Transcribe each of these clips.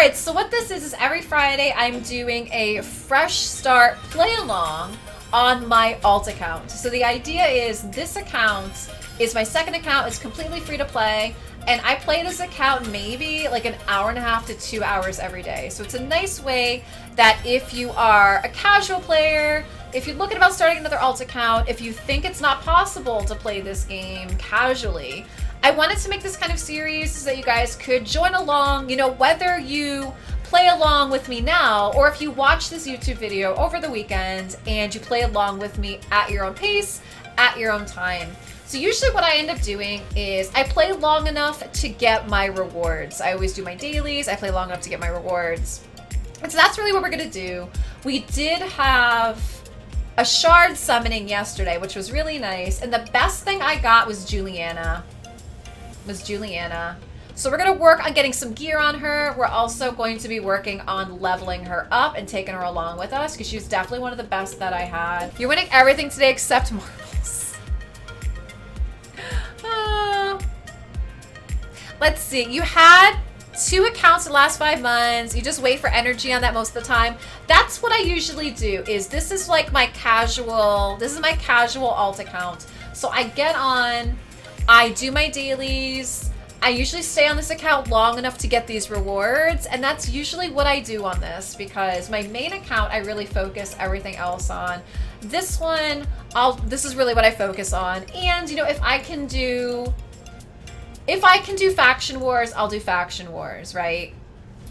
right, so what this is every Friday I'm doing a fresh start play along on my alt account. So the idea is this account is my second account. It's completely free to play. And I play this account maybe like an hour and a half to 2 hours every day. So it's a nice way that if you are a casual player, if you're looking about starting another alt account, if you think it's not possible to play this game casually, I wanted to make this kind of series so that you guys could join along, you know, whether you play along with me now or if you watch this YouTube video over the weekend and you play along with me at your own pace, at your own time. So usually what I end up doing is I play long enough to get my rewards. I always do my dailies, I play long enough to get my rewards. And so that's really what we're gonna do. We did have a Shard summoning yesterday, which was really nice. And the best thing I got was Juliana. So we're gonna work on getting some gear on her. We're also going to be working on leveling her up and taking her along with us because she's definitely one of the best that I had. You're winning everything today except marbles. Let's see, you had 2 accounts the last 5 months. You just wait for energy on that most of the time. That's what I usually do. This is like my casual, this is my casual alt account. So I get on, I do my dailies. I usually stay on this account long enough to get these rewards, and that's usually what I do on this because my main account I really focus everything else on. This one, this is really what I focus on. And you know, if I can do faction wars, I'll do faction wars, right?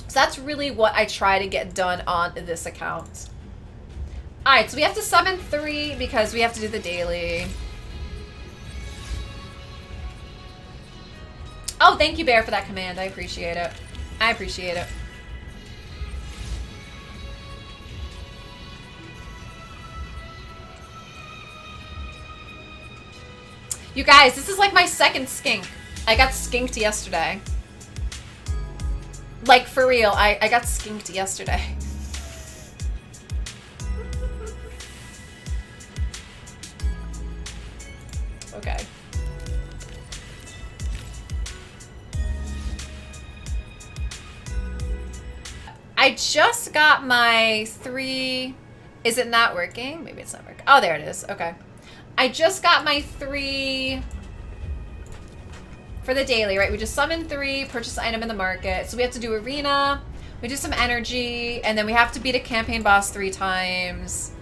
So that's really what I try to get done on this account. All right, so we have to summon 3 because we have to do the daily. Oh, thank you, Bear, for that command. I appreciate it. I appreciate it. You guys, this is like my second skink. I got skinked yesterday. Like, for real, I got skinked yesterday. Okay. I just got my 3... Is it not working? Maybe it's not working. Oh, there it is. Okay. I just got my 3 for the daily, right? We just summoned 3, purchase item in the market. So we have to do arena, we do some energy, and then we have to beat a campaign boss 3 times.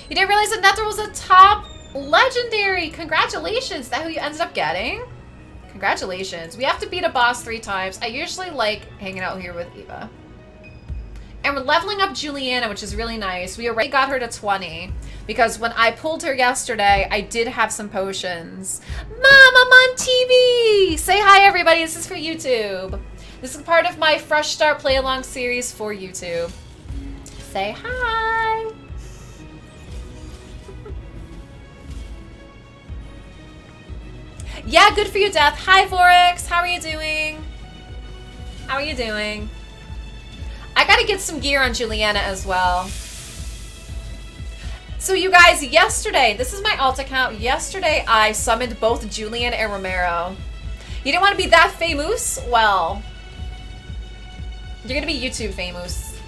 You didn't realize that Nether was a top legendary. Congratulations. Is that who you ended up getting? Congratulations. We have to beat a boss 3 times. I usually like hanging out here with Eva. And we're leveling up Juliana, which is really nice. We already got her to 20 because when I pulled her yesterday, I did have some potions. Mom, I'm on TV! Say hi, everybody. This is for YouTube. This is part of my Fresh Start Play Along series for YouTube. Say hi. Yeah, good for you, Death. Hi, Vorex. How are you doing? How are you doing? I gotta get some gear on Juliana as well. So you guys, yesterday, this is my alt account. Yesterday, I summoned both Juliana and Romero. You didn't want to be that famous? Well, you're gonna be YouTube famous.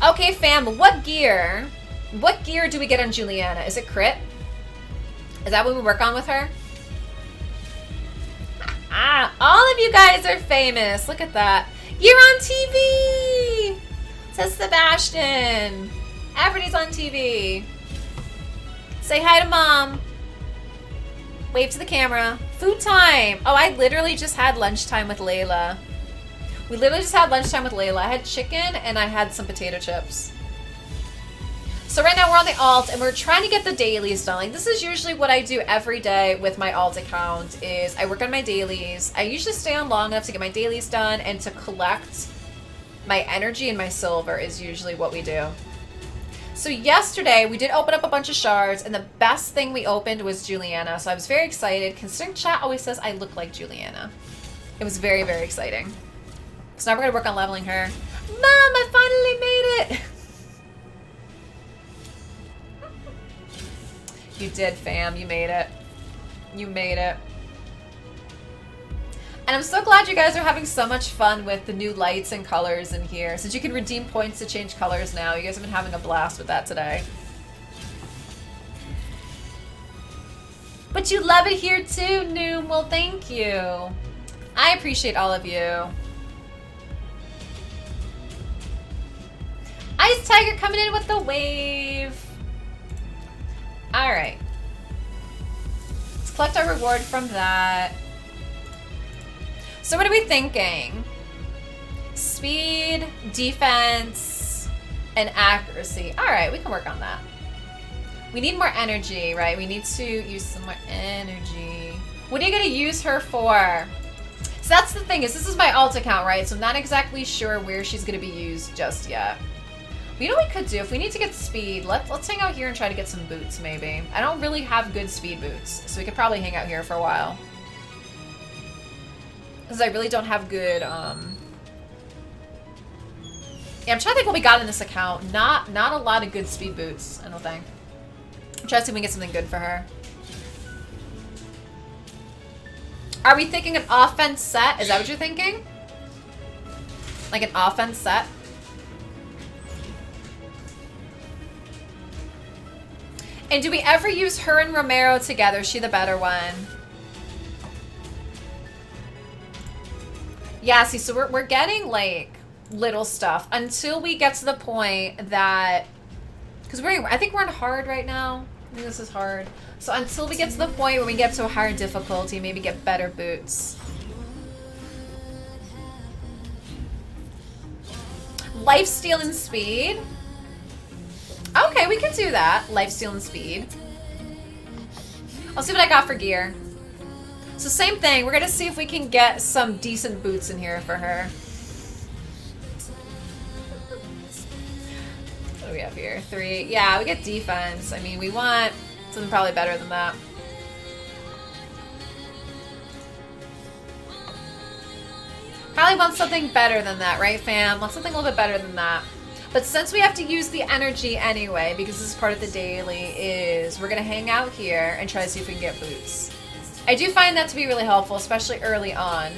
Okay, fam, what gear do we get on Juliana? Is it crit? Is that what we work on with her? Ah, all of you guys are famous. Look at that. You're on TV! Says Sebastian. Everybody's on TV. Say hi to Mom. Wave to the camera. Food time. Oh, I literally just had lunchtime with Leila. We literally just had lunchtime with Leila. I had chicken and I had some potato chips. So right now we're on the alt and we're trying to get the dailies done. Like, this is usually what I do every day with my alt account is I work on my dailies. I usually stay on long enough to get my dailies done and to collect my energy and my silver is usually what we do. So yesterday we did open up a bunch of shards and the best thing we opened was Juliana. So I was very excited considering chat always says I look like Juliana. It was very, very exciting. So now we're gonna work on leveling her. Mom, I finally made it. You did, fam. You made it. You made it. And I'm so glad you guys are having so much fun with the new lights and colors in here. Since you can redeem points to change colors now, you guys have been having a blast with that today. But you love it here too, Noom. Well, thank you. I appreciate all of you. Ice Tiger coming in with the wave. All right. Let's collect our reward from that. So what are we thinking? Speed, defense, and accuracy. All right, we can work on that. We need more energy, right? We need to use some more energy. What are you gonna use her for? So that's the thing, is this is my alt account, right? So I'm not exactly sure where she's gonna be used just yet. But you know what we could do? If we need to get speed, let's hang out here and try to get some boots, maybe. I don't really have good speed boots, so we could probably hang out here for a while. Because I really don't have good, Yeah, I'm trying to think what we got in this account. Not a lot of good speed boots, I don't think. I'm trying to see if we can get something good for her. Are we thinking an offense set? Is that what you're thinking? Like an offense set? And do we ever use her and Romero together? Is she the better one? Yeah, see, so we're getting, like, little stuff until we get to the point that... Because I think we're in hard right now. I think this is hard. So until we get to the point where we get to a higher difficulty, maybe get better boots. Lifesteal and speed? Okay, we can do that. Lifesteal and speed. I'll see what I got for gear. So same thing, we're gonna see if we can get some decent boots in here for her. What do we have here? 3. Yeah, we get defense. I mean, we want something probably better than that. Probably want something better than that, right, fam? Want something a little bit better than that. But since we have to use the energy anyway, because this is part of the daily, is we're gonna hang out here and try to see if we can get boots. I do find that to be really helpful, especially early on,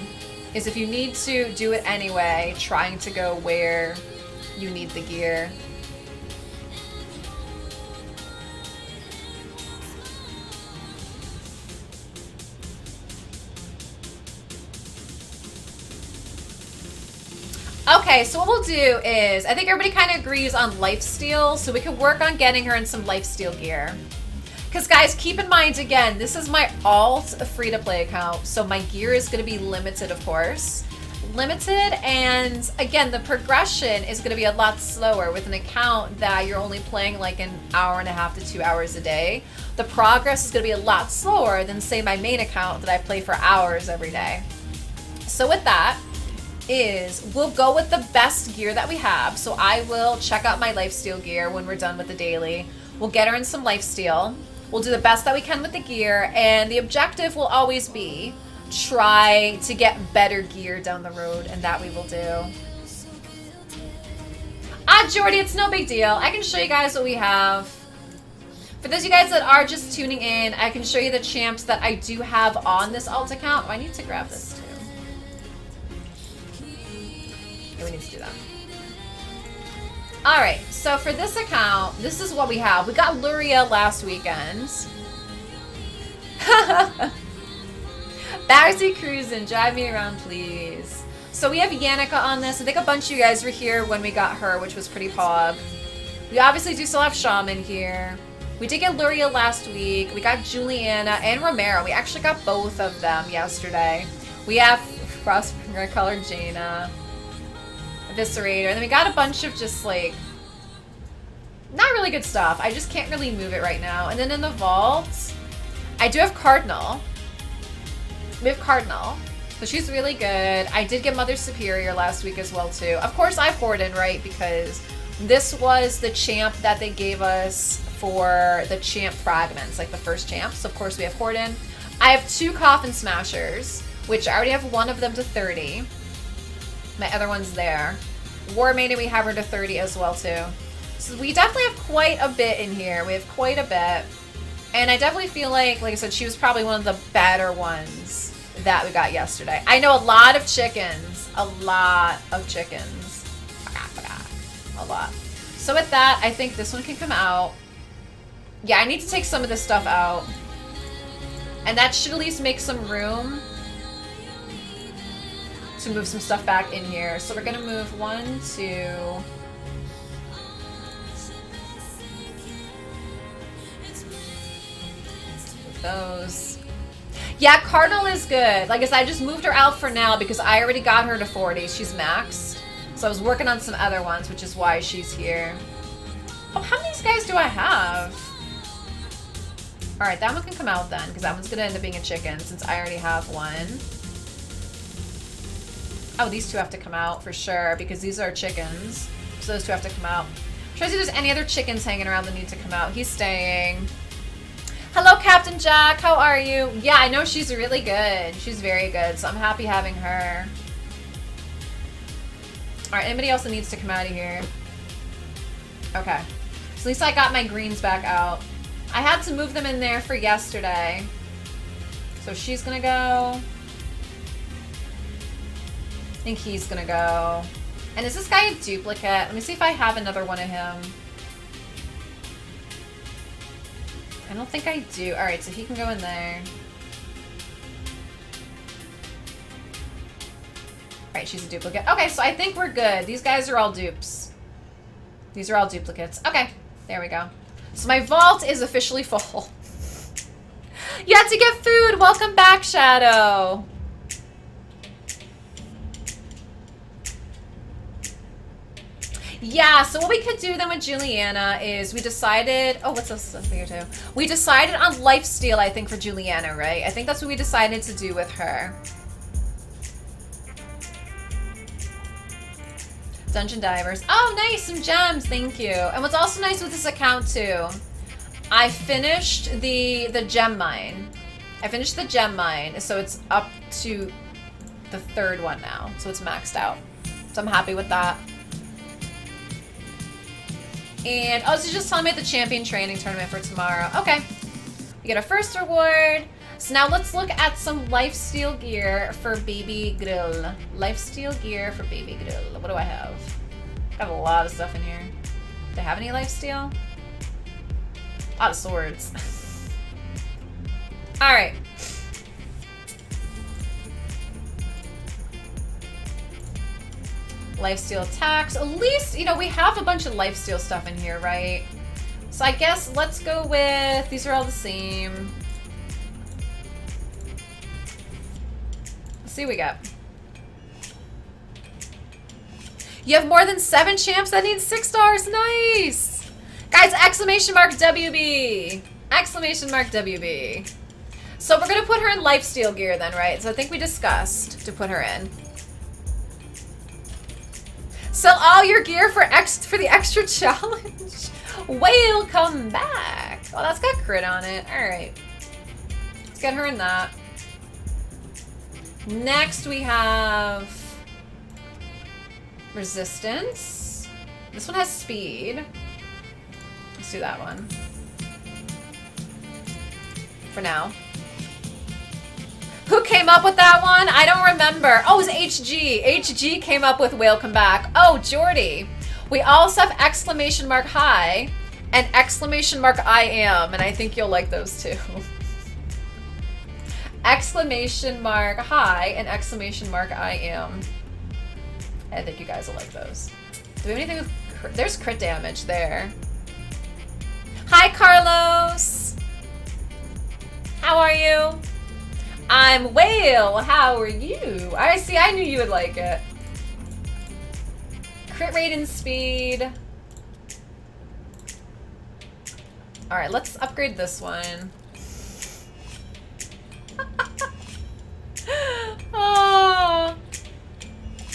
is if you need to do it anyway, trying to go where you need the gear. Okay, so what we'll do is, I think everybody kind of agrees on lifesteal, so we can work on getting her in some lifesteal gear. Because guys, keep in mind, again, this is my alt free-to-play account, so my gear is going to be limited, of course. Limited, and again, the progression is going to be a lot slower with an account that you're only playing like an hour and a half to 2 hours a day. The progress is going to be a lot slower than, say, my main account that I play for hours every day. So with that, we'll go with the best gear that we have. So I will check out my lifesteal gear when we're done with the daily. We'll get her in some lifesteal. We'll do the best that we can with the gear, and the objective will always be try to get better gear down the road, and that we will do. Ah, Jordy, it's no big deal. I can show you guys what we have. For those of you guys that are just tuning in, I can show you the champs that I do have on this alt account. Oh, I need to grab this too. Yeah, we need to do that. Alright, so for this account, this is what we have. We got Luria last weekend. Bagsy cruising, drive me around, please. So we have Yannicka on this. I think a bunch of you guys were here when we got her, which was pretty pog. We obviously do still have Shaman here. We did get Luria last week. We got Juliana and Romero. We actually got both of them yesterday. We have Frostbringer, Colored Jaina, Eviscerator, and then we got a bunch of just like not really good stuff. I just can't really move it right now. And then in the vault, I do have Cardinal. We have Cardinal, so she's really good. I did get Mother Superior last week as well too. Of course I have Horden, right, because this was the champ that they gave us for the champ fragments, like the first champ. So of course we have Horden. I have 2 Coffin Smashers, which I already have one of them to 30. My other one's there. War Maiden, we have her to 30 as well too. So we definitely have quite a bit in here. We have quite a bit. And I definitely feel like I said, she was probably one of the better ones that we got yesterday. I know a lot of chickens. A lot of chickens. A lot. So with that, I think this one can come out. Yeah, I need to take some of this stuff out. And that should at least make some room to move some stuff back in here. So we're gonna move 1, 2. Those. Yeah, Cardinal is good. Like I said, I just moved her out for now because I already got her to 40. She's maxed. So I was working on some other ones, which is why she's here. Oh, how many of these guys do I have? Alright, that one can come out then, because that one's going to end up being a chicken since I already have one. Oh, these two have to come out for sure because these are chickens. So those two have to come out. I'm trying to see if there's any other chickens hanging around that need to come out. He's staying. Hello, Captain Jack. How are you? Yeah, I know she's really good. She's very good, so I'm happy having her. Alright, anybody else that needs to come out of here? Okay. So at least I got my greens back out. I had to move them in there for yesterday. So she's gonna go. I think he's gonna go. And is this guy a duplicate? Let me see if I have another one of him. I don't think I do. Alright, so he can go in there. Alright, she's a duplicate. Okay, so I think we're good. These guys are all dupes. These are all duplicates. Okay, there we go. So my vault is officially full. You had to get food! Welcome back, Shadow! Yeah, so what we could do then with Juliana is we decided... Oh, what's this here too? We decided on lifesteal, I think, for Juliana, right? I think that's what we decided to do with her. Dungeon Divers. Oh, nice! Some gems, thank you. And what's also nice with this account, too, I finished the gem mine. I finished the gem mine, so it's up to the 3rd one now. So it's maxed out. So I'm happy with that. And, oh, so just telling me at the champion training tournament for tomorrow. Okay. We get our first reward. So now let's look at some lifesteal gear for Baby Grill. Lifesteal gear for Baby Grill. What do I have? Got a lot of stuff in here. Do I have any lifesteal? A lot of swords. Alright. Lifesteal attacks. At least, you know, we have a bunch of lifesteal stuff in here, right? So I guess let's go with... These are all the same. Let's see what we got. You have more than 7 champs that need 6 stars. Nice! Guys, exclamation mark WB. Exclamation mark WB. So we're going to put her in lifesteal gear then, right? So I think we discussed to put her in. Sell all your gear for the extra challenge. Whale, come back. Oh, that's got crit on it. Alright. Let's get her in that. Next we have resistance. This one has speed. Let's do that one. For now. Who came up with that one? I don't remember. Oh, it was HG. HG came up with Whale Come Back. Oh, Jordy. We also have exclamation mark hi and exclamation mark I am, and I think you'll like those too. Exclamation mark hi and exclamation mark I am. I think you guys will like those. Do we have anything with... There's crit damage there. Hi, Carlos. How are you? I'm Whale. How are you? I see. I knew you would like it. Crit rate and speed. All right, let's upgrade this one. Oh,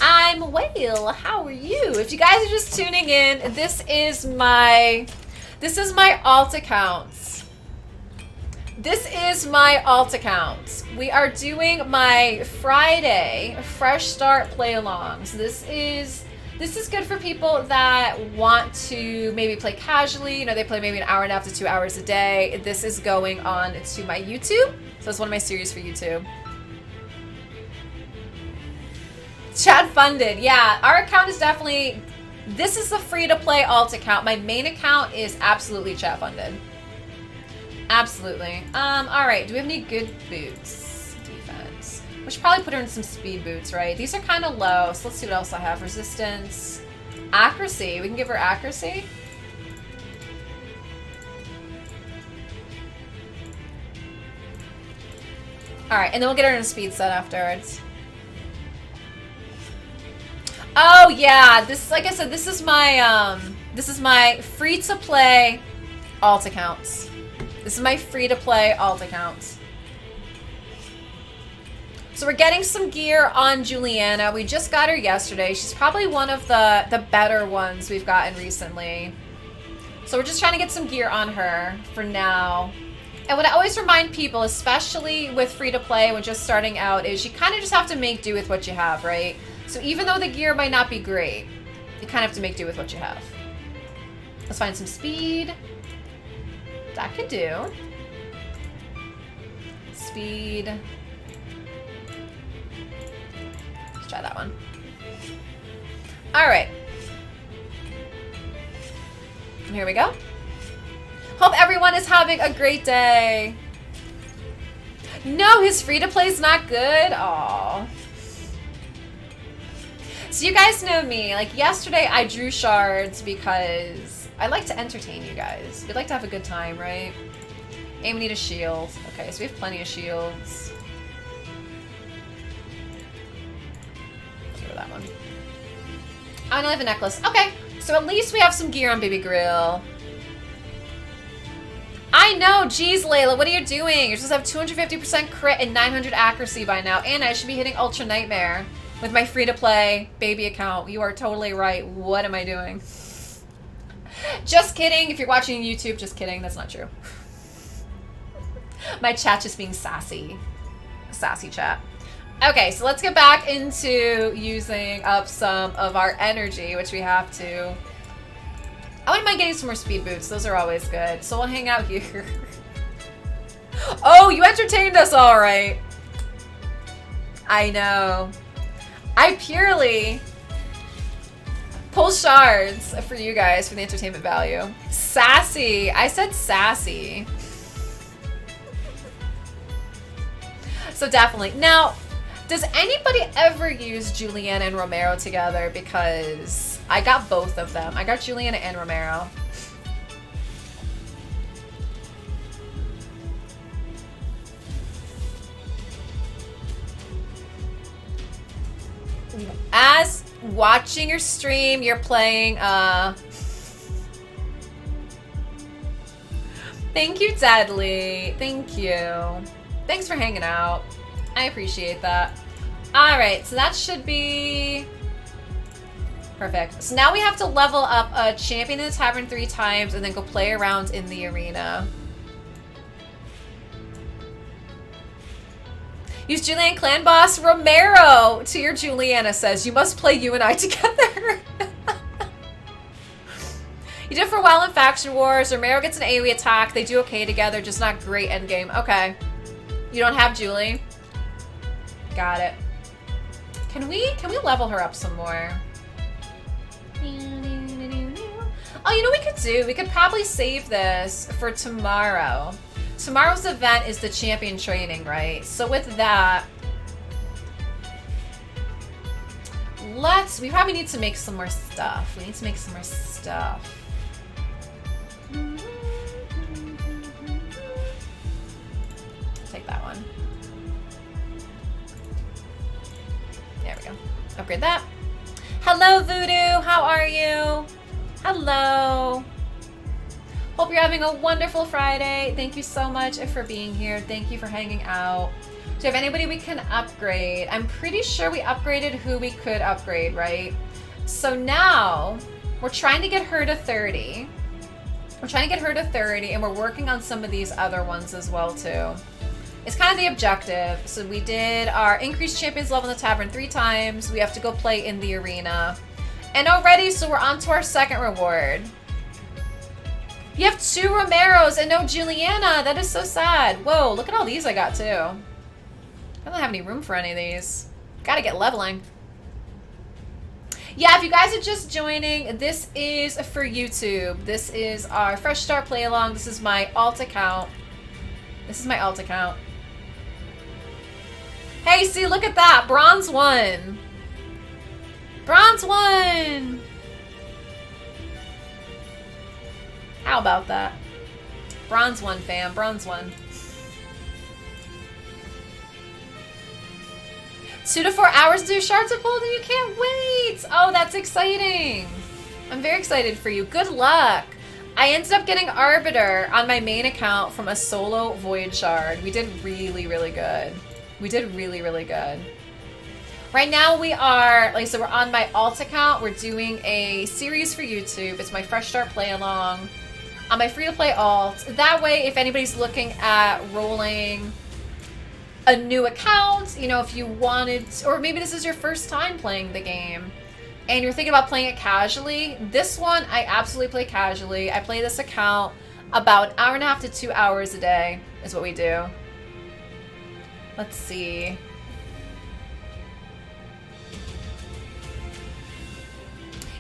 I'm Whale. How are you? If you guys are just tuning in, this is my alt accounts. This is my alt account. We are doing my Friday Fresh Start play along. So this is good for people that want to maybe play casually. You know, they play maybe an hour and a half to 2 hours a day. This is going on to my YouTube. So it's one of my series for YouTube. Chat funded. Yeah, our account is definitely... This is the free-to-play alt account. My main account is absolutely chat funded. Absolutely. Alright, do we have any good boots? Defense. We should probably put her in some speed boots, right? These are kind of low, so let's see what else I have. Resistance. Accuracy. We can give her accuracy. Alright, and then we'll get her in a speed set afterwards. Oh yeah, this, like I said, this is my free-to-play alt accounts. This is my free-to-play alt accounts. So we're getting some gear on Juliana. We just got her yesterday. She's probably one of the better ones we've gotten recently. So we're just trying to get some gear on her for now. And what I always remind people, especially with free-to-play when just starting out, is you kind of just have to make do with what you have, right? So even though the gear might not be great, you kind of have to make do with what you have. Let's find some speed. That could do. Speed. Let's try that one. All right. Here we go. Hope everyone is having a great day. No, his free-to-play is not good. Aww. So you guys know me. Like yesterday, I drew shards because I like to entertain you guys. We'd like to have a good time, right? And we need a shield. Okay, so we have plenty of shields. Give her that one. I only have a necklace. Okay, so at least we have some gear on Baby Grill. I know, geez, Leila, what are you doing? You're supposed to have 250% crit and 900 accuracy by now, and I should be hitting Ultra Nightmare with my free-to-play baby account. You are totally right. What am I doing? Just kidding. If you're watching YouTube, just kidding. That's not true. My chat just being sassy. Sassy chat. Okay, so let's get back into using up some of our energy, which we have to. I wouldn't mind getting some more speed boots. Those are always good. So we'll hang out here. Oh, you entertained us all right. I know. I purely pull shards for you guys for the entertainment value. Sassy. I said sassy. So definitely. Now, does anybody ever use Juliana and Romero together? Because I got both of them. I got Juliana and Romero. As watching your stream, you're playing, Thank you, Deadly. Thank you. Thanks for hanging out. I appreciate that. Alright, so that should be perfect. So now we have to level up a champion in the tavern 3 times and then go play around in the arena. Use Julian Clan Boss Romero to your Juliana says, you must play you and I together. You did it for a while in Faction Wars. Romero gets an AoE attack. They do okay together, just not great endgame. Okay. You don't have Julie. Got it. Can we level her up some more? Oh, you know what we could do? We could probably save this for tomorrow. Tomorrow's event is the champion training, right? So with that, we probably need to make some more stuff. We need to make some more stuff. Take that one. There we go. Upgrade that. Hello, Voodoo. How are you? Hello. Hope you're having a wonderful Friday. Thank you so much for being here. Thank you for hanging out. Do you have anybody we can upgrade? I'm pretty sure we upgraded who we could upgrade, right? So now we're trying to get her to 30. We're trying to get her to 30, and we're working on some of these other ones as well, too. It's kind of the objective. So we did our increased champions level in the tavern 3 times. We have to go play in the arena. And already, so we're on to our second reward. You have 2 Romeros and no Juliana. That is so sad. Whoa, look at all these I got, too. I don't have any room for any of these. Gotta get leveling. Yeah, if you guys are just joining, this is for YouTube. This is our Fresh Start Play Along. This is my alt account. This is my alt account. Hey, see, look at that. Bronze 1. Bronze 1. How about that? Bronze 1, fam. Bronze 1. 2 to 4 hours to do Shards are pulled and you can't wait. Oh, that's exciting. I'm very excited for you. Good luck. I ended up getting Arbiter on my main account from a solo Void Shard. We did really, really good. We did really, really good. Right now we are, like I said, we're on my alt account. We're doing a series for YouTube. It's my Fresh Start Play Along on my free-to-play alt. That way, if anybody's looking at rolling a new account, you know, if you wanted, or maybe this is your first time playing the game and you're thinking about playing it casually, this one I absolutely play casually. I play this account about an hour and a half to 2 hours a day is what we do. Let's see.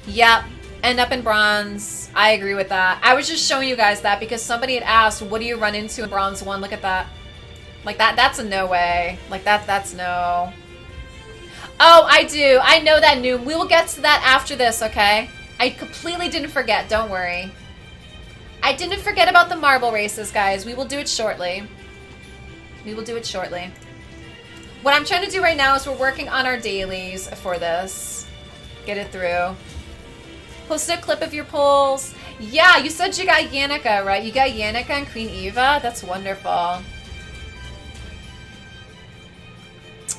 Yep, end up in bronze. I agree with that. I was just showing you guys that because somebody had asked, what do you run into in bronze 1? Look at that. Like that's a no way. Like that's no. Oh, I do. I know that, Noom. We will get to that after this, okay? I completely didn't forget. Don't worry. I didn't forget about the marble races, guys. We will do it shortly. We will do it shortly. What I'm trying to do right now is we're working on our dailies for this. Get it through. Post a clip of your polls. Yeah, you said you got Yannicka, right? You got Yannicka and Queen Eva? That's wonderful.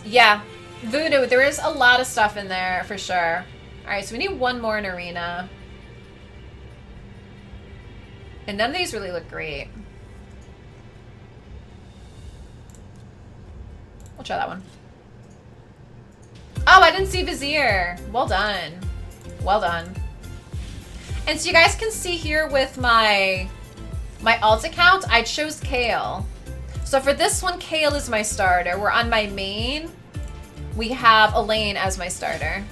Yeah, Voodoo, there is a lot of stuff in there for sure. Alright, so we need one more in Arena. And none of these really look great. We'll try that one. Oh, I didn't see Vizier. Well done. Well done. And so you guys can see here with my alt account, I chose Kale. So for this one, Kale is my starter. We're on my main. We have Elaine as my starter.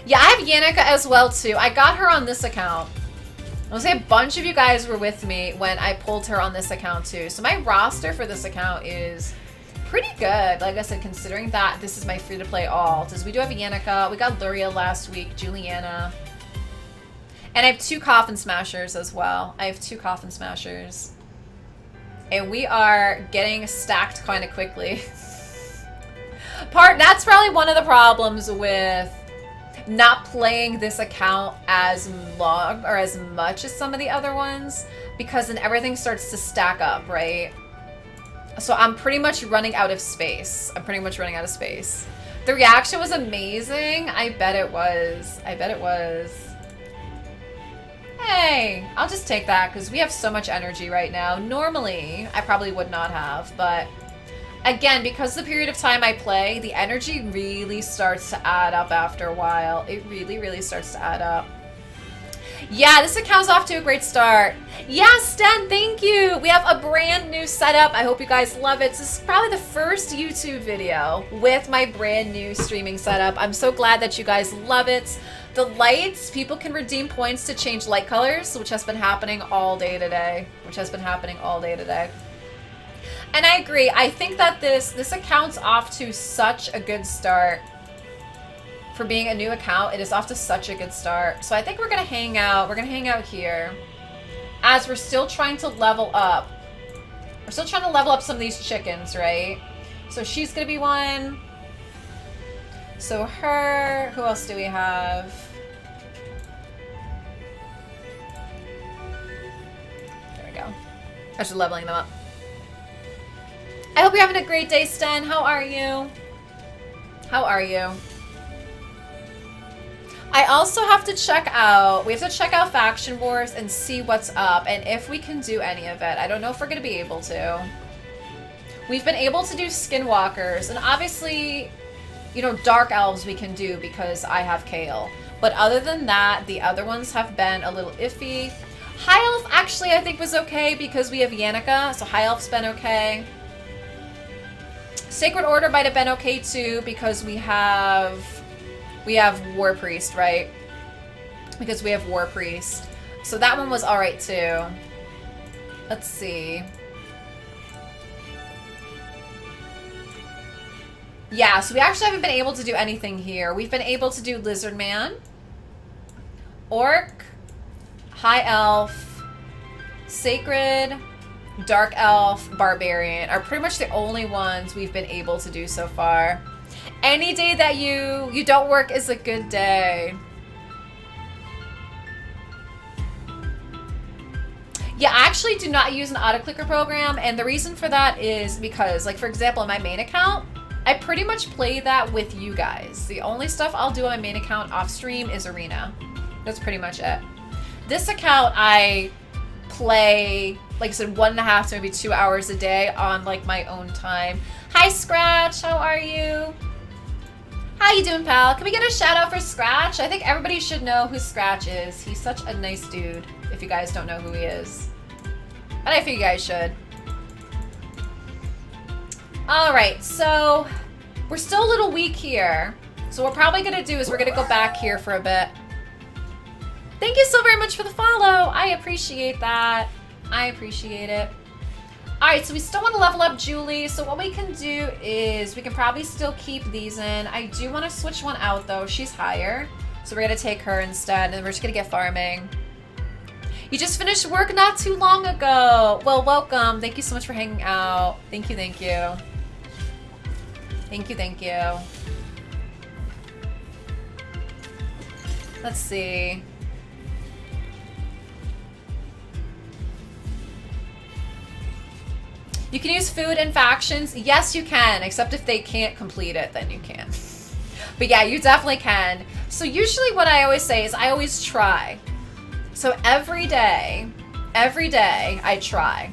Yeah, I have Yannicka as well too. I got her on this account. I was say a bunch of you guys were with me when I pulled her on this account too. So my roster for this account is pretty good. Like I said, considering that this is my free-to-play alt. Is we do have Yannicka. We got Luria last week, Juliana. And I have 2 Coffin Smashers as well. I have 2 Coffin Smashers. And we are getting stacked kind of quickly. That's probably one of the problems with not playing this account as long or as much as some of the other ones, because then everything starts to stack up, right? So I'm pretty much running out of space. I'm pretty much running out of space. The reaction was amazing. I bet it was. I bet it was. Hey, I'll just take that because we have so much energy right now. Normally, I probably would not have, but again, because the period of time I play, the energy really starts to add up after a while. It really, really starts to add up. Yeah, this account's off to a great start. Yeah, Sten, thank you. We have a brand new setup. I hope you guys love it. This is probably the first YouTube video with my brand new streaming setup. I'm so glad that you guys love it. The lights, people can redeem points to change light colors, which has been happening all day today. And I agree. I think that this account's off to such a good start. For being a new account, it is off to such a good start. So I think we're gonna hang out. We're gonna hang out here as we're still trying to level up. We're still trying to level up some of these chickens, right? So she's gonna be one. So her, who else do we have? There we go. I was just leveling them up. I hope you're having a great day, Sten. How are you? How are you? I also have to check out, we have to check out Faction Wars and see what's up and if we can do any of it. I don't know if we're going to be able to. We've been able to do Skinwalkers, and obviously, you know, Dark Elves we can do because I have Kale. But other than that, the other ones have been a little iffy. High Elf actually I think was okay because we have Yannicka, so High Elf's been okay. Sacred Order might have been okay too because we have War Priest, right? Because we have War Priest. So that one was alright too. Let's see. Yeah, so we actually haven't been able to do anything here. We've been able to do Lizard Man, Orc, High Elf, Sacred, Dark Elf, Barbarian are pretty much the only ones we've been able to do so far. Any day that you don't work is a good day. Yeah, I actually do not use an auto-clicker program, and the reason for that is because, like, for example, in my main account, I pretty much play that with you guys. The only stuff I'll do on my main account off stream is Arena. That's pretty much it. This account, I play, like I said, 1.5 to maybe 2 hours a day on, like, my own time. Hi, Scratch. How are you? How you doing, pal? Can we get a shout out for Scratch? I think everybody should know who Scratch is. He's such a nice dude, if you guys don't know who he is. But I think you guys should. Alright, so we're still a little weak here. So what we're probably going to do is we're going to go back here for a bit. Thank you so very much for the follow. I appreciate that. I appreciate it. Alright, so we still want to level up Julie. So what we can do is we can probably still keep these in. I do want to switch one out though. She's higher. So we're going to take her instead and we're just going to get farming. You just finished work not too long ago. Well, welcome. Thank you so much for hanging out. Thank you, thank you. Thank you, thank you. Let's see. You can use food in factions. Yes, you can, except if they can't complete it, then you can. But yeah, you definitely can. So usually what I always say is I always try. So every day I try.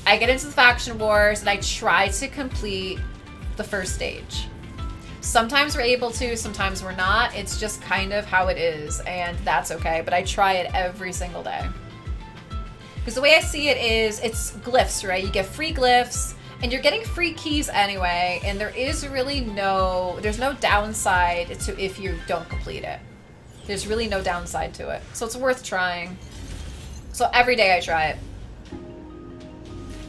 I get into the faction wars and I try to complete the first stage. Sometimes we're able to, sometimes we're not. It's just kind of how it is, and that's okay. But I try it every single day. Because the way I see it is, it's glyphs, right? You get free glyphs, and you're getting free keys anyway, and there is really there's no downside to if you don't complete it. There's really no downside to it. So it's worth trying. So every day I try it.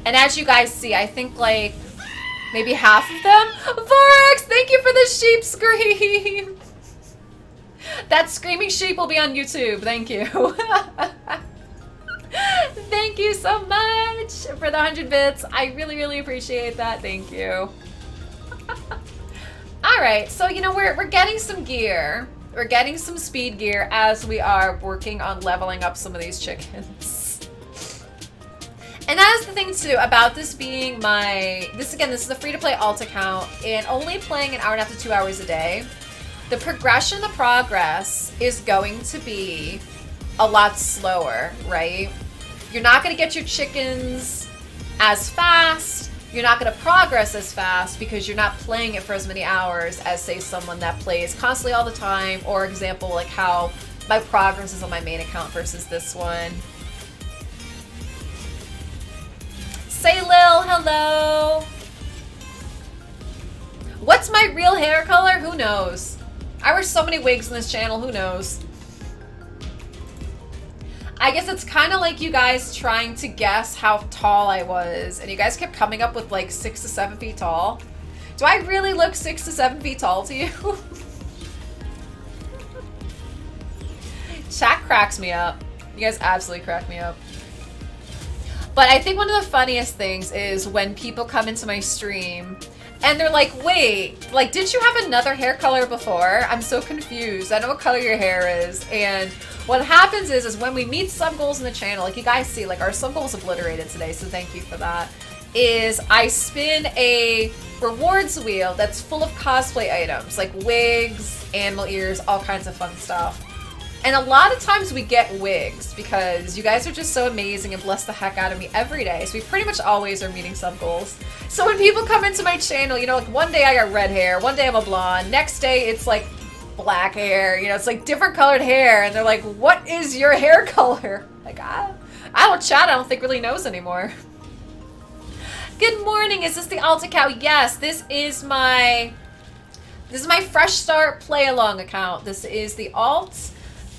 And as you guys see, I think like maybe half of them. Vorax, thank you for the sheep scream. That screaming sheep will be on YouTube. Thank you. Thank you so much for the 100 bits. I really, really appreciate that. Thank you. All right, so you know we're getting some gear. We're getting some speed gear as we are working on leveling up some of these chickens. And that is the thing too about this being this is a free-to-play alt account and only playing an hour and a half to 2 hours a day. The progression, the progress is going to be a lot slower, right? You're not going to get your chickens as fast. You're not going to progress as fast because you're not playing it for as many hours as, say, someone that plays constantly all the time, or example, like how my progress is on my main account versus this one. Say Lil, hello. What's my real hair color? Who knows? I wear so many wigs in this channel, who knows? I guess it's kind of like you guys trying to guess how tall I was, and you guys kept coming up with like 6 to 7 feet tall. Do I really look 6 to 7 feet tall to you? Chat cracks me up. You guys absolutely crack me up. But I think one of the funniest things is when people come into my stream and they're like, wait, like, did you have another hair color before? I'm so confused. I know what color your hair is. And what happens is when we meet sub goals in the channel, like you guys see, like our sub goals obliterated today, so thank you for that, is I spin a rewards wheel that's full of cosplay items, like wigs, animal ears, all kinds of fun stuff. And a lot of times we get wigs because you guys are just so amazing and bless the heck out of me every day. So we pretty much always are meeting sub goals. So when people come into my channel, you know, like one day I got red hair, one day I'm a blonde, next day it's like black hair, you know, it's like different colored hair, and they're like, what is your hair color? Like, I don't chat, I don't think really knows anymore. Good morning. Is this the alt account? Yes, this is my fresh start play along account. This is the alt.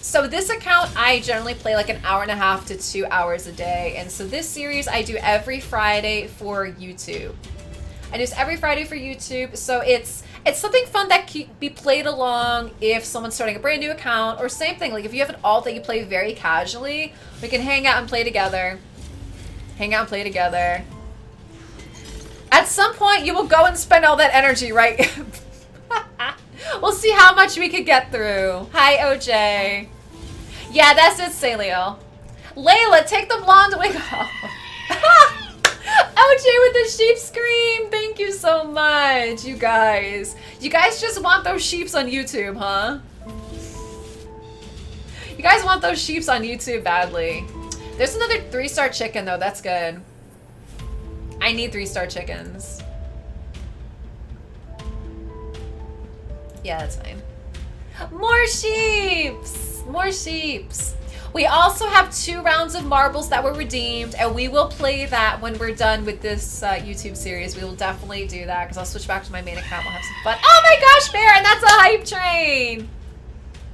So this account, I generally play like an hour and a half to 2 hours a day. And so this series I do every Friday for YouTube. I do this every Friday for YouTube. So it's something fun that can be played along if someone's starting a brand new account, or same thing, like if you have an alt that you play very casually, we can hang out and play together. Hang out and play together. At some point, you will go and spend all that energy, right? We'll see how much we could get through. Hi, OJ. Yeah, that's it, Salio. Leila, take the blonde wig off. OJ with the sheep scream. Thank you so much, you guys. You guys just want those sheeps on YouTube, huh? You guys want those sheeps on YouTube badly. There's another 3-star chicken, though. That's good. I need 3-star chickens. Yeah, that's fine. More sheeps! More sheeps. We also have 2 rounds of marbles that were redeemed, and we will play that when we're done with this YouTube series. We will definitely do that, because I'll switch back to my main account. We'll have some fun. Oh my gosh, Baron, that's a hype train!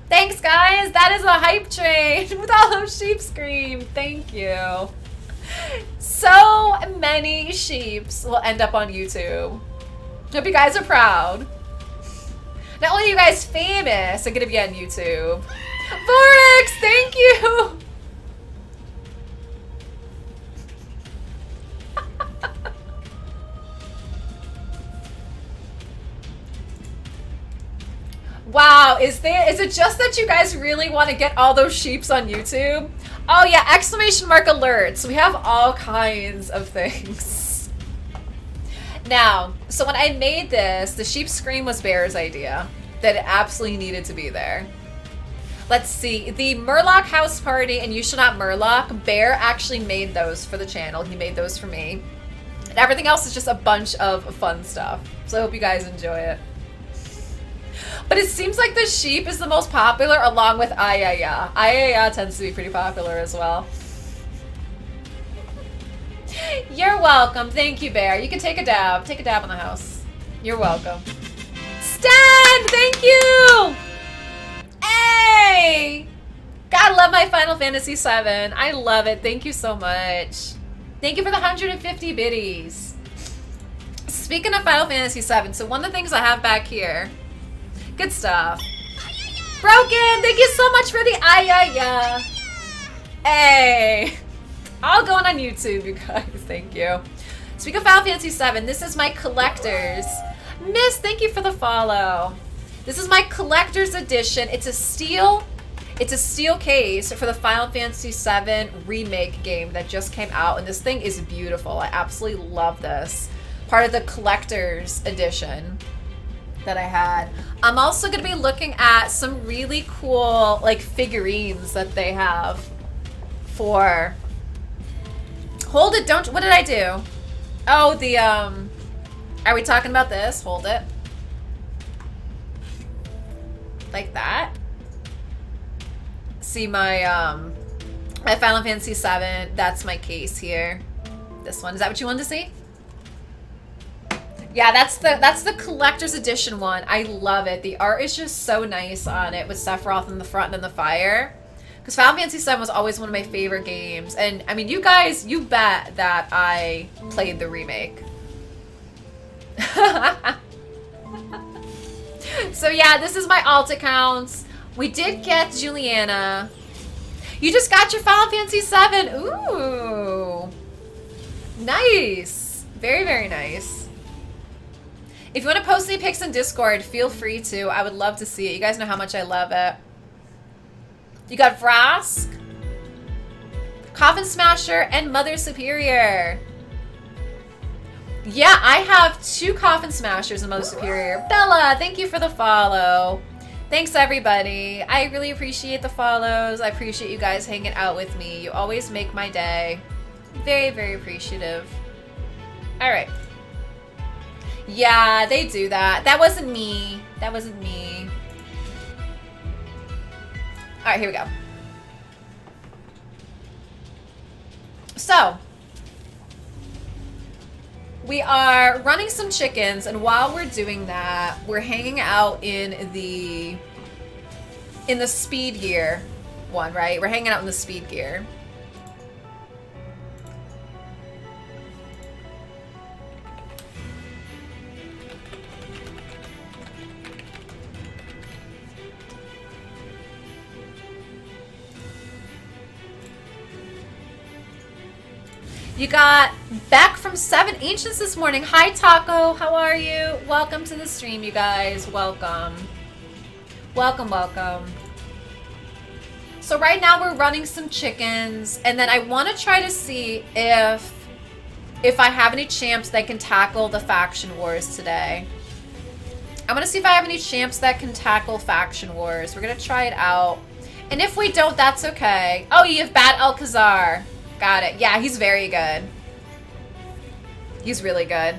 Thanks, guys. That is a hype train with all those sheep scream. Thank you. So many sheeps will end up on YouTube. Hope you guys are proud. Not only are you guys famous, are gonna be on YouTube. Vorex, thank you! Wow, is it just that you guys really want to get all those sheeps on YouTube? Oh yeah, exclamation mark alerts. We have all kinds of things. Now, so when I made this, the sheep scream was Bear's idea. That it absolutely needed to be there. Let's see, the Murloc house party and You Shall Not Murloc, Bear actually made those for the channel. He made those for me. And everything else is just a bunch of fun stuff. So I hope you guys enjoy it. But it seems like the sheep is the most popular along with Ayaya. Ayaya tends to be pretty popular as well. You're welcome. Thank you, Bear. You can take a dab. Take a dab on the house. You're welcome. Stan! Thank you! Hey! Gotta love my Final Fantasy VII. I love it. Thank you so much. Thank you for the 150 biddies. Speaking of Final Fantasy VII, so one of the things I have back here, good stuff. Broken! Thank you so much for the ayaya. Hey! All going on YouTube, you guys. Thank you. Speaking of Final Fantasy VII, this is my collector's. Miss, thank you for the follow. This is my collector's edition. It's a steel case for the Final Fantasy VII remake game that just came out, and this thing is beautiful. I absolutely love this. Part of the collector's edition that I had. I'm also going to be looking at some really cool like figurines that they have for... Hold it, don't... What did I do? Oh, the, Are we talking about this? Hold it. Like that. See my, my Final Fantasy VII. That's my case here. This one. Is that what you wanted to see? Yeah, that's the collector's edition one. I love it. The art is just so nice on it with Sephiroth in the front and in the fire. Because Final Fantasy VII was always one of my favorite games. And, I mean, you guys, you bet that I played the remake. So, yeah, this is my alt accounts. We did get Juliana. You just got your Final Fantasy VII. Ooh. Nice. Very, very nice. If you want to post any pics in Discord, feel free to. I would love to see it. You guys know how much I love it. You got Vrask, Coffin Smasher, and Mother Superior. Yeah, I have 2 Coffin Smashers and Mother Superior. Bella, thank you for the follow. Thanks, everybody. I really appreciate the follows. I appreciate you guys hanging out with me. You always make my day. Very, very appreciative. All right. Yeah, they do that. That wasn't me. That wasn't me. All right, here we go. So, We are running some chickens, and while we're doing that, we're hanging out in the speed gear one, right? We're hanging out in the speed gear. You got Beck from 7 Ancients this morning. Hi, Taco. How are you? Welcome to the stream, you guys. Welcome. Welcome, welcome. So right now we're running some chickens, and then I want to try to see if I have any champs that can tackle the faction wars today. I'm going to see if I have any champs that can tackle faction wars. We're going to try it out. And if we don't, that's okay. Oh, you have Bad Alcazar. Got it. Yeah, he's very good. He's really good.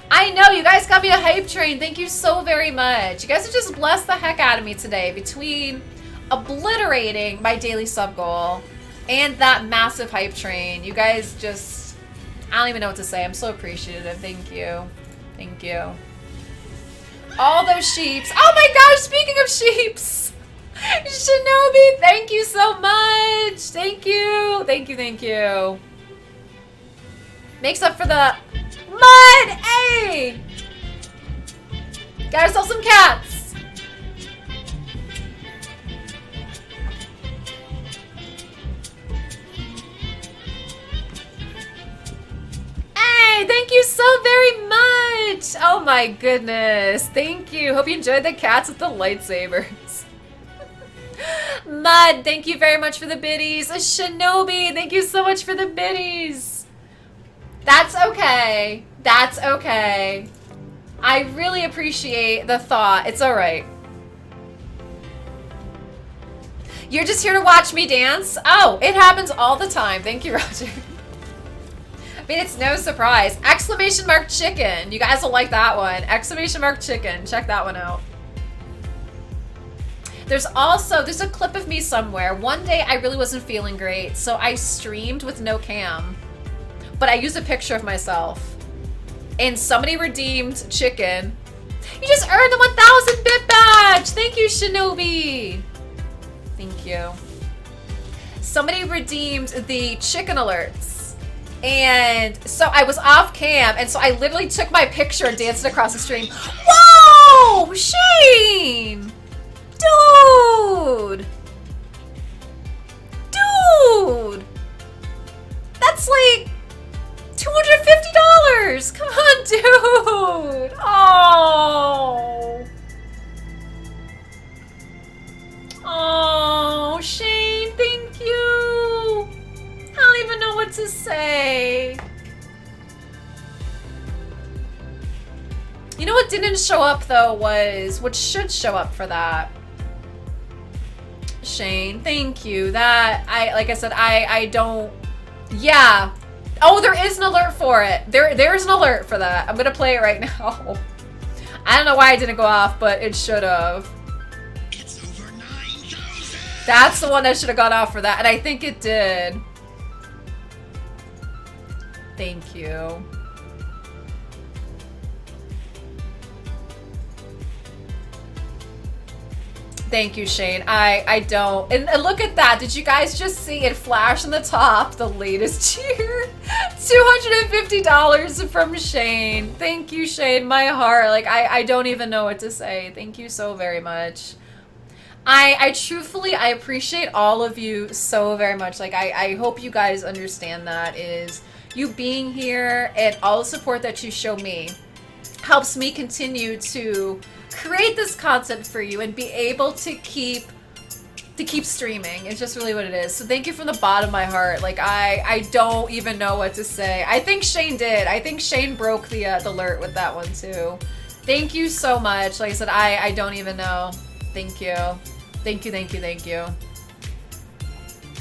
I know, you guys got me a hype train. Thank you so very much. You guys have just blessed the heck out of me today between obliterating my daily sub goal and that massive hype train. You guys just, I don't even know what to say. I'm so appreciative. Thank you. Thank you. All those sheeps. Oh my gosh, speaking of sheeps. Shinobi, thank you so much. Thank you. Thank you, thank you. Makes up for the mud. Hey! Got ourselves some cats. Hey, thank you so very much. Oh my goodness. Thank you. Hope you enjoyed the cats with the lightsabers. Mud, thank you very much for the biddies. Shinobi, thank you so much for the biddies. That's okay. That's okay. I really appreciate the thought. It's all right. You're just here to watch me dance? Oh, it happens all the time. Thank you, Roger. I mean, it's no surprise. Exclamation mark chicken. You guys will like that one. Exclamation mark chicken. Check that one out. There's a clip of me somewhere. One day I really wasn't feeling great, so I streamed with no cam. But I used a picture of myself. And somebody redeemed chicken. You just earned the 1,000 bit badge! Thank you, Shinobi! Thank you. Somebody redeemed the chicken alerts. And so I was off cam, and so I literally took my picture and danced it across the stream. Whoa! Shane! Dude! Dude! That's like $250! Come on, dude! Oh! Oh, Shane, thank you! I don't even know what to say. You know what didn't show up, though, was what should show up for that. Shane, thank you. That, like I said, I don't, yeah. Oh, there is an alert for it. There's an alert for that. I'm gonna play it right now. I don't know why it didn't go off, but it should have. It's over 9,000. That's the one that should have gone off for that, and I think it did. Thank you. Thank you, Shane. I don't. And look at that. Did you guys just see it flash on the top? The latest tier. $250 from Shane. Thank you, Shane. My heart. Like, I don't even know what to say. Thank you so very much. I truthfully, I appreciate all of you so very much. Like, I hope you guys understand that is you being here and all the support that you show me helps me continue to create this content for you and be able to keep streaming. It's just really what it is. So thank you from the bottom of my heart. Like, I don't even know what to say. I think Shane did. I think Shane broke the alert with that one too. Thank you so much. Like I said, I don't even know. Thank you. Thank you, thank you, thank you.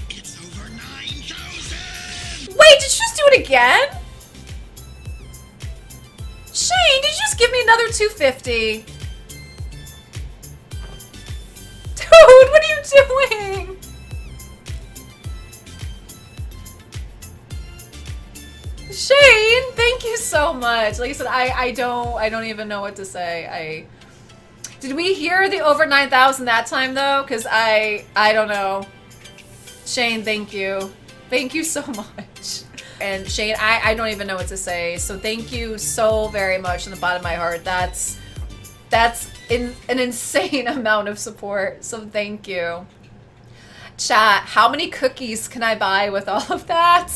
It's over 9,000! Wait, did you just do it again? Shane, did you just give me another 250? Dude, what are you doing? Shane, thank you so much. Like I said, I don't even know what to say. Did we hear the over 9,000 that time though? Because I don't know. Shane, thank you. Thank you so much. And Shane, I don't even know what to say. So thank you so very much from the bottom of my heart. That's an insane amount of support. So thank you. Chat, how many cookies can I buy with all of that?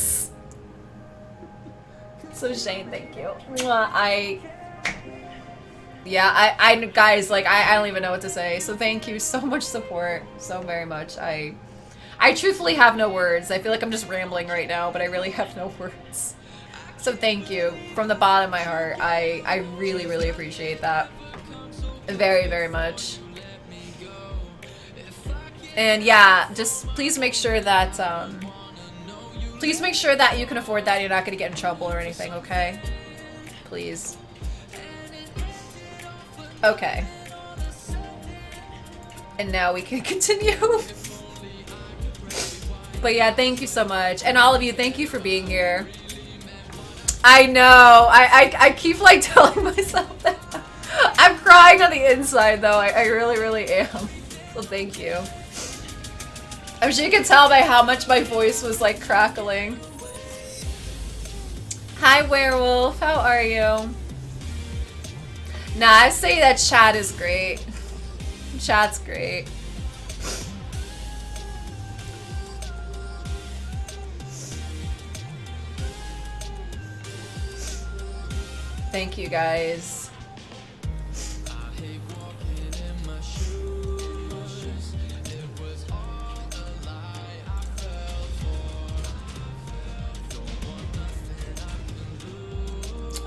So Shane, thank you. Guys, like I don't even know what to say. So thank you so much support, so very much. I truthfully have no words. I feel like I'm just rambling right now, but I really have no words. So thank you from the bottom of my heart. I really, really appreciate that. Very, very much. And yeah, just please make sure that you can afford that. You're not gonna get in trouble or anything, okay? Please. Okay. And now we can continue. But yeah, thank you so much. And all of you, thank you for being here. I know. I keep like telling myself that. I'm crying on the inside though. I really, really am. So thank you. I'm sure you can tell by how much my voice was like crackling. Hi Werewolf, how are you? Nah, I say that chat is great. Chat's great. Thank you guys.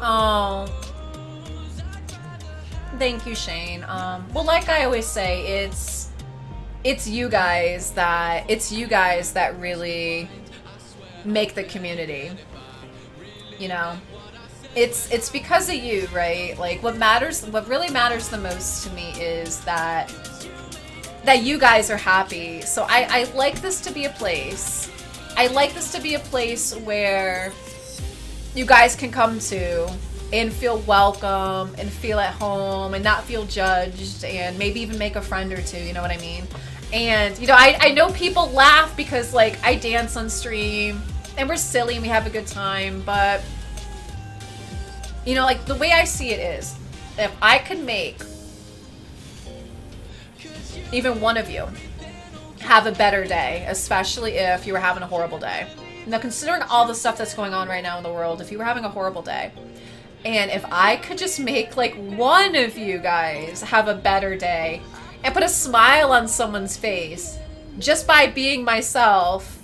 Oh, thank you, Shane. Well, like I always say, it's you guys that really make the community. You know, it's because of you, right? Like what really matters the most to me is that you guys are happy. So I like this to be a place. I like this to be a place where you guys can come to and feel welcome and feel at home and not feel judged and maybe even make a friend or two, you know what I mean? And, you know, I know people laugh because, like, I dance on stream and we're silly and we have a good time, but, you know, like, the way I see it is, if I could make even one of you have a better day, especially if you were having a horrible day. Now, considering all the stuff that's going on right now in the world, if you were having a horrible day, and if I could just make, like, one of you guys have a better day and put a smile on someone's face just by being myself,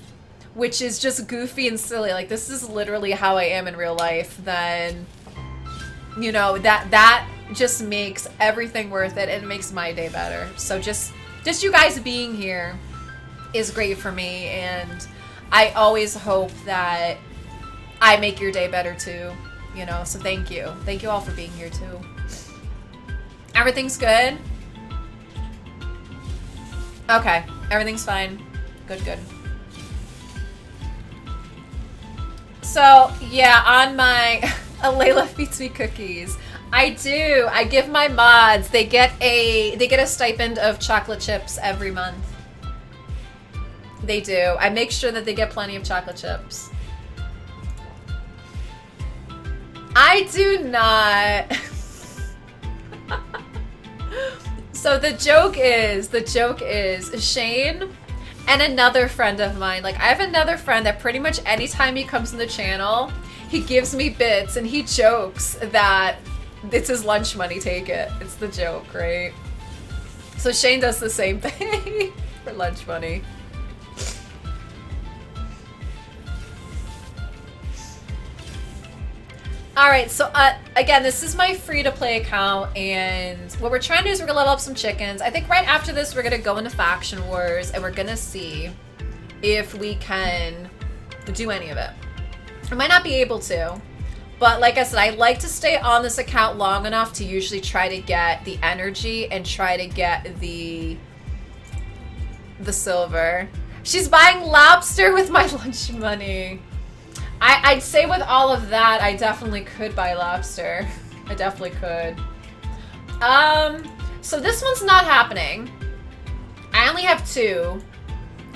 which is just goofy and silly, like, this is literally how I am in real life, then, you know, that just makes everything worth it. It makes my day better. So just you guys being here is great for me, and I always hope that I make your day better too, you know, so thank you. Thank you all for being here too. Everything's good? Okay, everything's fine. Good, good. So, yeah, on my Leila feeds me cookies. I do. I give my mods, they get a stipend of chocolate chips every month. They do. I make sure that they get plenty of chocolate chips. I do not. So the joke is Shane and another friend of mine. Like, I have another friend that pretty much anytime he comes in the channel, he gives me bits and he jokes that it's his lunch money, take it. It's the joke, right? So Shane does the same thing for lunch money. Alright, so again, this is my free-to-play account, and what we're trying to do is we're going to level up some chickens. I think right after this we're going to go into Faction Wars, and we're going to see if we can do any of it. I might not be able to, but like I said, I like to stay on this account long enough to usually try to get the energy and try to get the silver. She's buying lobster with my lunch money. I'd say with all of that, I definitely could buy lobster. I definitely could. So this one's not happening. I only have 2.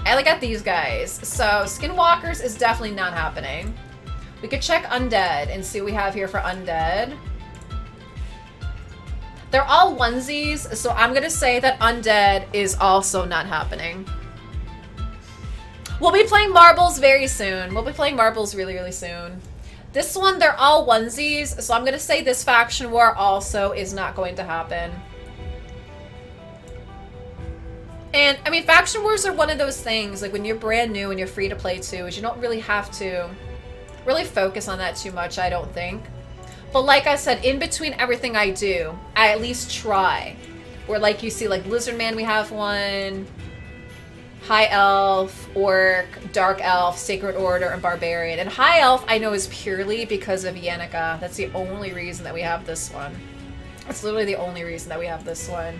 I only got these guys. So Skinwalkers is definitely not happening. We could check Undead and see what we have here for Undead. They're all onesies, so I'm gonna say that Undead is also not happening. We'll be playing marbles very soon. We'll be playing marbles really, really soon. This one, they're all onesies, so I'm gonna say this faction war also is not going to happen. And, I mean, faction wars are one of those things, like when you're brand new and you're free to play too, is you don't really have to really focus on that too much, I don't think. But like I said, in between everything I do, I at least try. Where like you see, like Lizardman, we have one. High Elf, Orc, Dark Elf, Sacred Order, and Barbarian. And High Elf I know is purely because of Yannicka. That's the only reason that we have this one. That's literally the only reason that we have this one.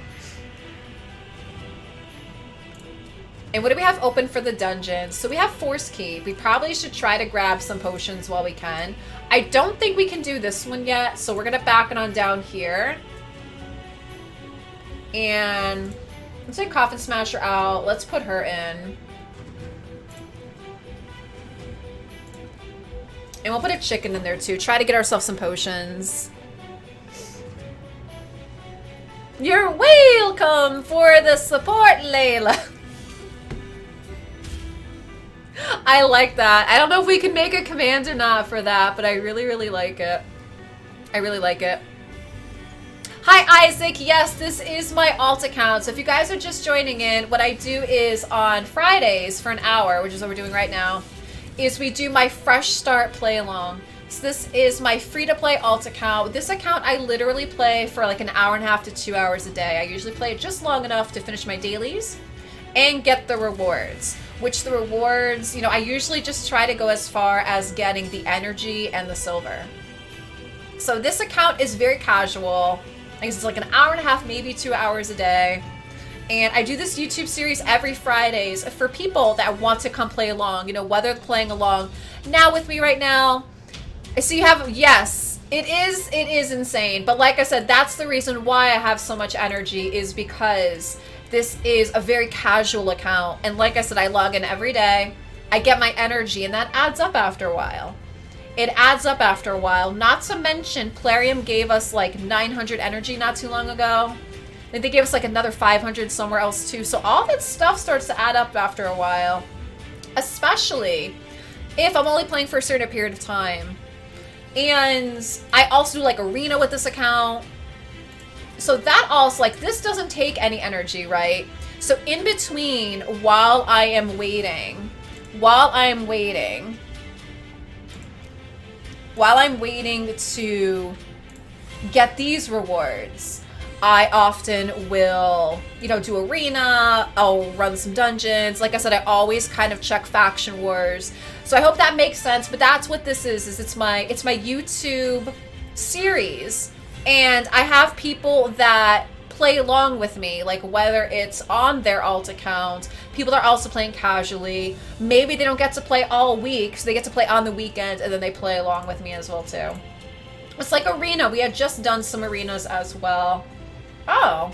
And what do we have open for the dungeons? So we have Force Keep. We probably should try to grab some potions while we can. I don't think we can do this one yet, so we're going to back it on down here. And let's take Coffin Smasher out. Let's put her in. And we'll put a chicken in there too. Try to get ourselves some potions. You're welcome for the support, Leila. I like that. I don't know if we can make a command or not for that, but I really, really like it. I really like it. Hi, Isaac. Yes, this is my alt account. So if you guys are just joining in, what I do is on Fridays for an hour, which is what we're doing right now, is we do my Fresh Start play along. So this is my free-to-play alt account. With this account, I literally play for like an hour and a half to 2 hours a day. I usually play it just long enough to finish my dailies and get the rewards. Which the rewards, you know, I usually just try to go as far as getting the energy and the silver. So this account is very casual. I guess it's like an hour and a half, maybe 2 hours a day. And I do this YouTube series every Fridays for people that want to come play along, you know, whether they're playing along now with me right now. So you have, yes, it is insane. But like I said, that's the reason why I have so much energy, is because this is a very casual account. And like I said, I log in every day. I get my energy, and that adds up after a while. It adds up after a while. Not to mention, Plarium gave us like 900 energy not too long ago. I think they gave us like another 500 somewhere else too. So all that stuff starts to add up after a while. Especially if I'm only playing for a certain period of time. And I also do like arena with this account. So that also, like, this doesn't take any energy, right? So in between, while I am waiting to get these rewards, I often will, you know, do arena, I'll run some dungeons. Like I said, I always kind of check faction wars. So I hope that makes sense, but that's what this is it's my YouTube series. And I have people that play along with me, like whether it's on their alt account, people that are also playing casually. Maybe they don't get to play all week, so they get to play on the weekend, and then they play along with me as well too. It's like arena. We had just done some arenas as well. Oh.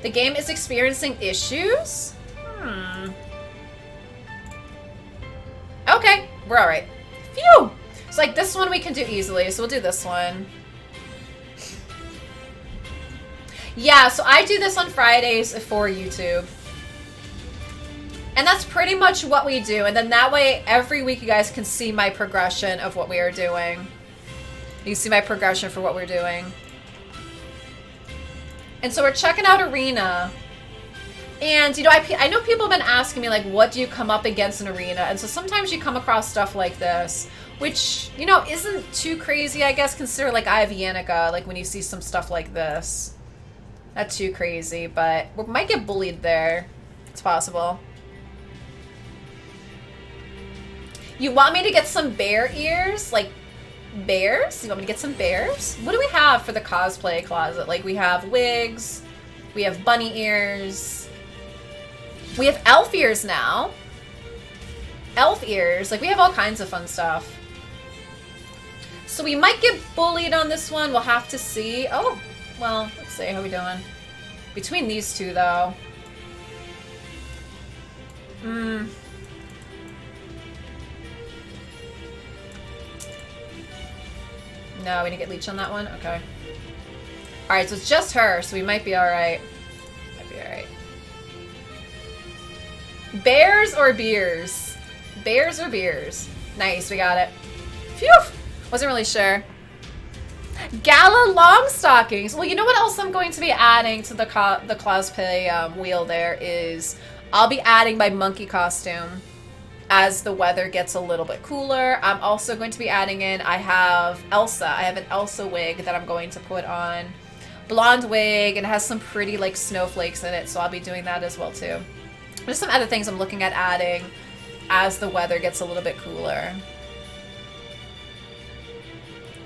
The game is experiencing issues? Okay, we're all right. Phew! So like this one we can do easily, so we'll do this one. Yeah, so I do this on Fridays for YouTube. And that's pretty much what we do. And then that way, every week you guys can see my progression of what we are doing. You see my progression for what we're doing. And so we're checking out Arena. And, you know, I know people have been asking me, like, what do you come up against in Arena? And so sometimes you come across stuff like this, which, you know, isn't too crazy, I guess, consider, like, I have Yannicka, like, when you see some stuff like this. Not too crazy, but we might get bullied there. It's possible. You want me to get some bear ears? Like, bears? You want me to get some bears? What do we have for the cosplay closet? Like, we have wigs. We have bunny ears. We have elf ears now. elf ears. Like, we have all kinds of fun stuff. So we might get bullied on this one. We'll have to see. Oh, well, let's see. How we doing? Between these two, though. No, we didn't get leech on that one? Okay. Alright, so it's just her, so we might be alright. Might be alright. Bears or beers? Bears or beers? Nice, we got it. Phew! Wasn't really sure. Gala long stockings. Well, you know what else I'm going to be adding to the cosplay wheel there is I'll be adding my monkey costume as the weather gets a little bit cooler. I'm also going to be adding in, I have Elsa. I have an Elsa wig that I'm going to put on. Blonde wig, and it has some pretty like snowflakes in it, so I'll be doing that as well too. There's some other things I'm looking at adding as the weather gets a little bit cooler.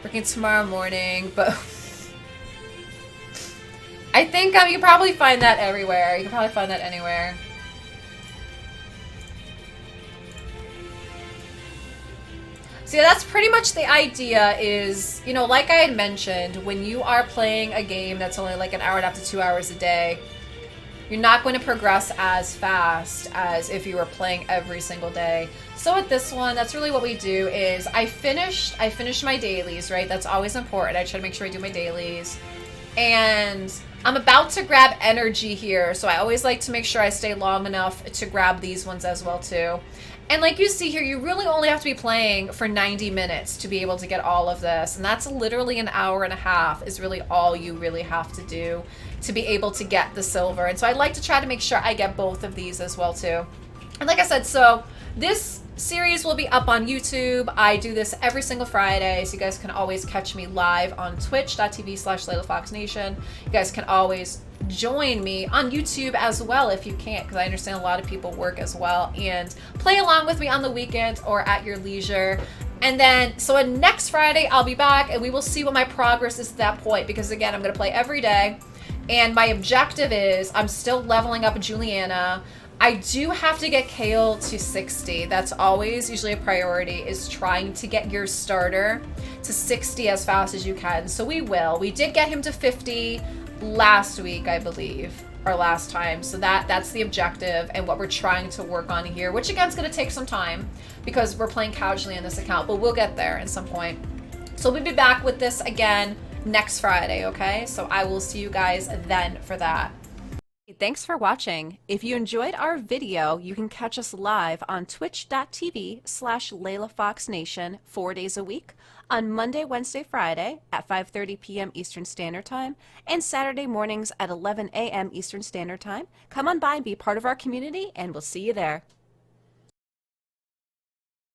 Working tomorrow morning, but I think you can probably find that everywhere. You can probably find that anywhere. So yeah, that's pretty much the idea is, you know, like I had mentioned, when you are playing a game that's only like an hour and a half to 2 hours a day, you're not going to progress as fast as if you were playing every single day. So with this one, that's really what we do is I finished my dailies, right? That's always important. I try to make sure I do my dailies. And I'm about to grab energy here, so I always like to make sure I stay long enough to grab these ones as well too. And like you see here, you really only have to be playing for 90 minutes to be able to get all of this. And that's literally an hour and a half is really all you really have to do to be able to get the silver. And so I like to try to make sure I get both of these as well too. And like I said, so this series will be up on YouTube. I do this every single Friday, so you guys can always catch me live on twitch.tv/LeilaFoxNation. You guys can always join me on YouTube as well if you can't, because I understand a lot of people work as well, and play along with me on the weekend or at your leisure. And then, so next Friday, I'll be back and we will see what my progress is at that point, because again, I'm going to play every day. And my objective is, I'm still leveling up Juliana. I do have to get Kale to 60. That's always usually a priority, is trying to get your starter to 60 as fast as you can. So we will. We did get him to 50 last week, I believe, or last time. So that's the objective and what we're trying to work on here, which again is going to take some time because we're playing casually in this account, but we'll get there at some point. So we'll be back with this again next Friday, okay? So I will see you guys then for that. Thanks for watching. If you enjoyed our video, you can catch us live on twitch.tv/LeilaFoxNation 4 days a week on Monday, Wednesday, Friday at 5:30 p.m. Eastern Standard Time and Saturday mornings at 11 a.m. Eastern Standard Time. Come on by and be part of our community, and we'll see you there.